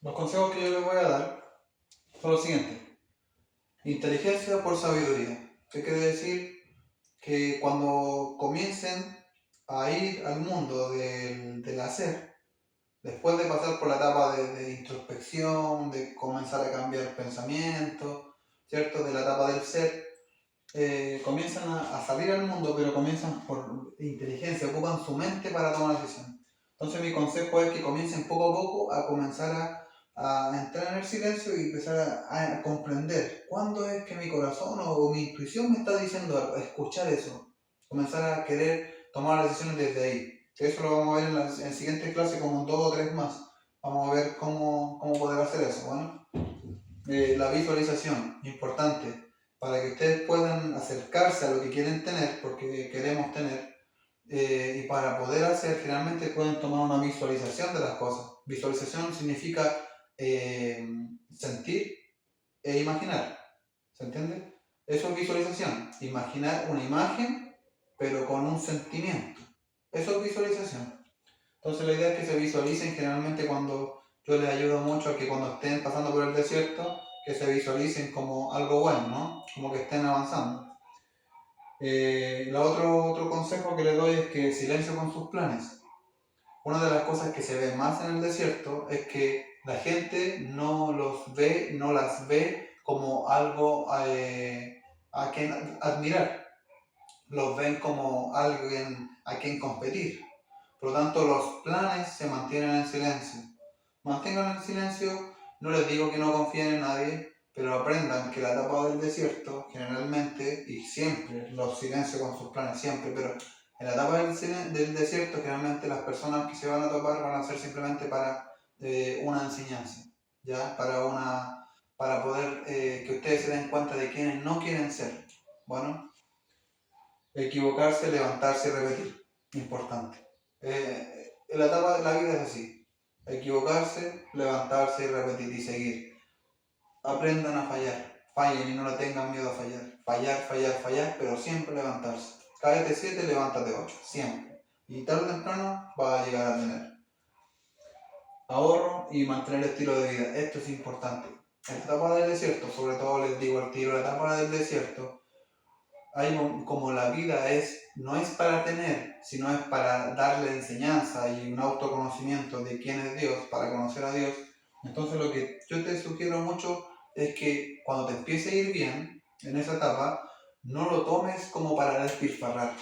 Los consejos que yo les voy a dar son los siguientes. Inteligencia por sabiduría. ¿Qué quiere decir? Que cuando comiencen a ir al mundo del hacer, después de pasar por la etapa de introspección, de comenzar a cambiar pensamientos, ¿cierto? De la etapa del ser, comienzan a salir al mundo, pero comienzan por inteligencia, ocupan su mente para tomar decisiones. Entonces mi consejo es que comiencen poco a poco a comenzar a entrar en el silencio y empezar a comprender cuándo es que mi corazón o mi intuición me está diciendo algo, escuchar eso, comenzar a querer tomar las decisiones desde ahí. Eso lo vamos a ver en la siguiente clase como 2 o 3 más. Vamos a ver cómo poder hacer eso. Bueno, la visualización, importante, para que ustedes puedan acercarse a lo que quieren tener, porque queremos tener, y para poder hacer, finalmente pueden tomar una visualización de las cosas. Visualización significa sentir e imaginar, ¿se entiende? Eso es visualización, imaginar una imagen, pero con un sentimiento. Eso es visualización. Entonces la idea es que se visualicen generalmente cuando yo les ayudo mucho a que cuando estén pasando por el desierto, que se visualicen como algo bueno, ¿no? Como que estén avanzando. Otro consejo que les doy es que silencio con sus planes. Una de las cosas que se ve más en el desierto es que la gente no las ve como algo a quien admirar. Los ven como alguien a quien competir. Por lo tanto, los planes se mantienen en silencio. Mantengan el silencio, no les digo que no confíen en nadie, pero aprendan que la etapa del desierto, generalmente, y siempre, los silencios con sus planes, siempre, pero en la etapa del desierto, generalmente las personas que se van a topar van a ser simplemente para una enseñanza, ¿ya? Para poder que ustedes se den cuenta de quienes no quieren ser. Bueno, equivocarse, levantarse y repetir. Importante. La etapa de la vida es así. Equivocarse, levantarse y repetir y seguir. Aprendan a fallar. Fallen y no le tengan miedo a fallar. Fallar, pero siempre levantarse. Cáete 7, levántate 8. Siempre. Y tarde o temprano vas a llegar a tener. Ahorro y mantener el estilo de vida. Esto es importante. En la etapa del desierto, sobre todo les digo al tiro, la etapa del desierto, como la vida no es para tener, sino es para darle enseñanza y un autoconocimiento de quién es Dios, para conocer a Dios. Entonces lo que yo te sugiero mucho es que cuando te empiece a ir bien en esa etapa, no lo tomes como para despilfarrar.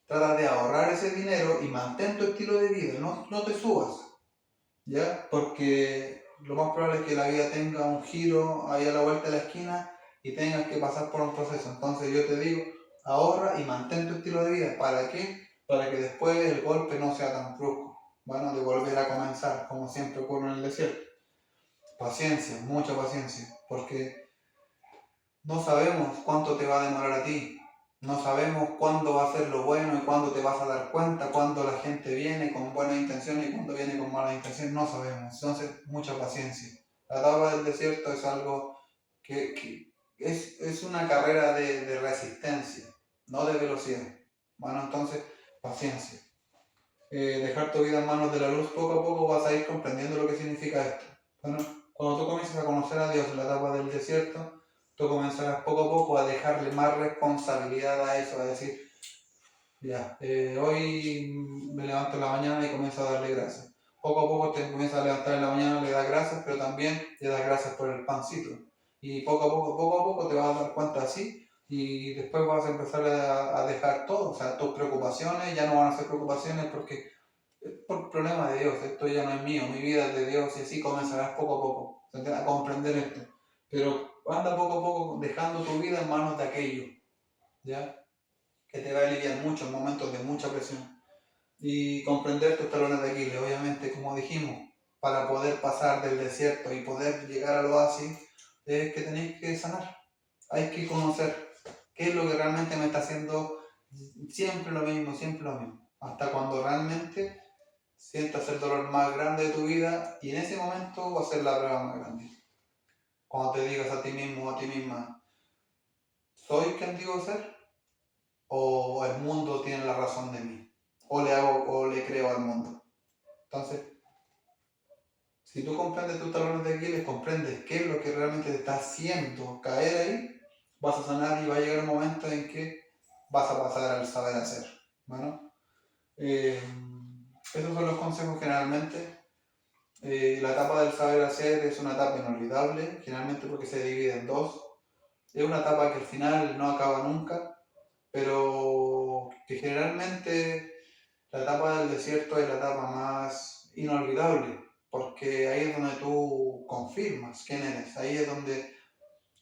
Trata de ahorrar ese dinero y mantén tu estilo de vida, no te subas, ¿ya? Porque lo más probable es que la vida tenga un giro ahí a la vuelta de la esquina y tengas que pasar por un proceso. Entonces yo te digo, ahorra y mantén tu estilo de vida. ¿Para qué? Para que después el golpe no sea tan brusco. Bueno, de volver a comenzar, como siempre ocurre en el desierto. Paciencia, mucha paciencia, porque no sabemos cuánto te va a demorar a ti. No sabemos cuándo va a ser lo bueno y cuándo te vas a dar cuenta, cuándo la gente viene con buenas intenciones y cuándo viene con malas intenciones. No sabemos. Entonces, mucha paciencia. La etapa del desierto es algo que es una carrera de resistencia, no de velocidad. Bueno, entonces, paciencia. Dejar tu vida en manos de la luz, poco a poco vas a ir comprendiendo lo que significa esto. Bueno, cuando tú comienzas a conocer a Dios en la etapa del desierto, tú comenzarás poco a poco a dejarle más responsabilidad a eso, a decir, ya, hoy me levanto en la mañana y comienzo a darle gracias. Poco a poco te comienzas a levantar en la mañana, le das gracias, pero también le das gracias por el pancito. Y poco a poco te vas a dar cuenta así y después vas a empezar a dejar todo. O sea, tus preocupaciones ya no van a ser preocupaciones porque es por problema de Dios. Esto ya no es mío, mi vida es de Dios y así comenzarás poco a poco a comprender esto. Pero anda poco a poco dejando tu vida en manos de aquello, ¿ya? Que te va a aliviar mucho en momentos de mucha presión. Y comprender tus talones de Aquiles, obviamente, como dijimos, para poder pasar del desierto y poder llegar al oasis, es que tenéis que sanar. Hay que conocer qué es lo que realmente me está haciendo siempre lo mismo, hasta cuando realmente sientas el dolor más grande de tu vida y en ese momento va a ser la prueba más grande. Cuando te digas a ti mismo o a ti misma, ¿soy quien digo ser? ¿O el mundo tiene la razón de mí? ¿O le creo al mundo? Entonces, si tú comprendes tus talones de Aquiles, comprendes qué es lo que realmente te está haciendo caer ahí, vas a sanar y va a llegar un momento en que vas a pasar al saber hacer. Bueno, Eh, Esos son los consejos generalmente. La etapa del saber hacer es una etapa inolvidable, generalmente porque se divide en dos. Es una etapa que al final no acaba nunca, pero que generalmente la etapa del desierto es la etapa más inolvidable, porque ahí es donde tú confirmas quién eres, ahí es donde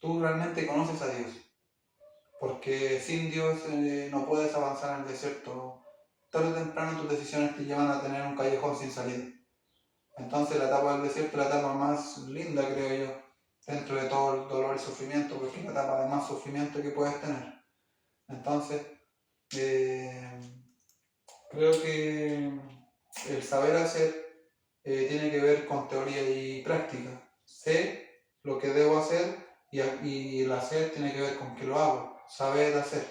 tú realmente conoces a Dios, porque sin Dios no puedes avanzar en el desierto. Tarde o temprano tus decisiones te llevan a tener un callejón sin salida. Entonces la etapa del desierto es la etapa más linda, creo yo, dentro de todo el dolor y sufrimiento, porque es la etapa de más sufrimiento que puedes tener. Entonces, eh, creo que el saber hacer tiene que ver con teoría y práctica. Sé lo que debo hacer y el hacer tiene que ver con que lo hago, saber hacer.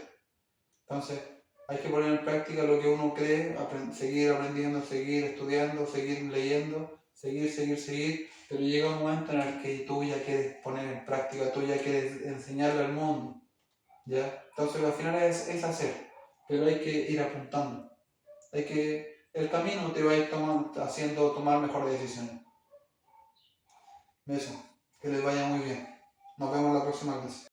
Entonces, hay que poner en práctica lo que uno cree, seguir aprendiendo, seguir estudiando, seguir leyendo, seguir, pero llega un momento en el que tú ya quieres poner en práctica, tú ya quieres enseñarle al mundo, ¿ya? Entonces, al final es hacer, pero hay que ir apuntando. El camino te va a ir haciendo tomar mejores decisiones. Eso, que les vaya muy bien. Nos vemos la próxima clase.